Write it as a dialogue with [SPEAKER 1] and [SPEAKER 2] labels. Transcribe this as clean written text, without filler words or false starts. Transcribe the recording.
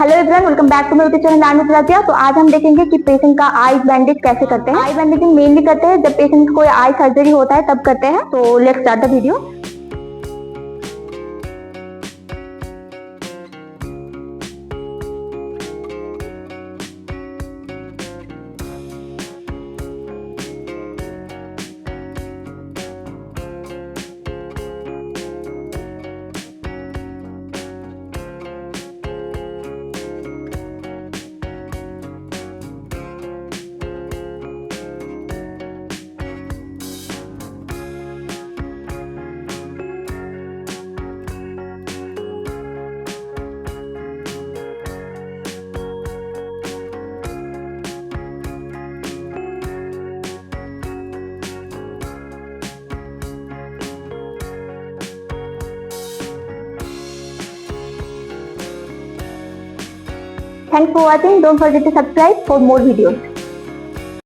[SPEAKER 1] Hello everyone, welcome back to my YouTube channel Rajiya. तो आज हम देखेंगे कि पेशेंट का आई बैंडेज कैसे करते हैं। आई बैंडेजिंग मेनली करते हैं जब पेशेंट को कोई आई सर्जरी होता है तब करते हैं। तो let's start the video. Thanks for watching. Don't forget to subscribe for more videos.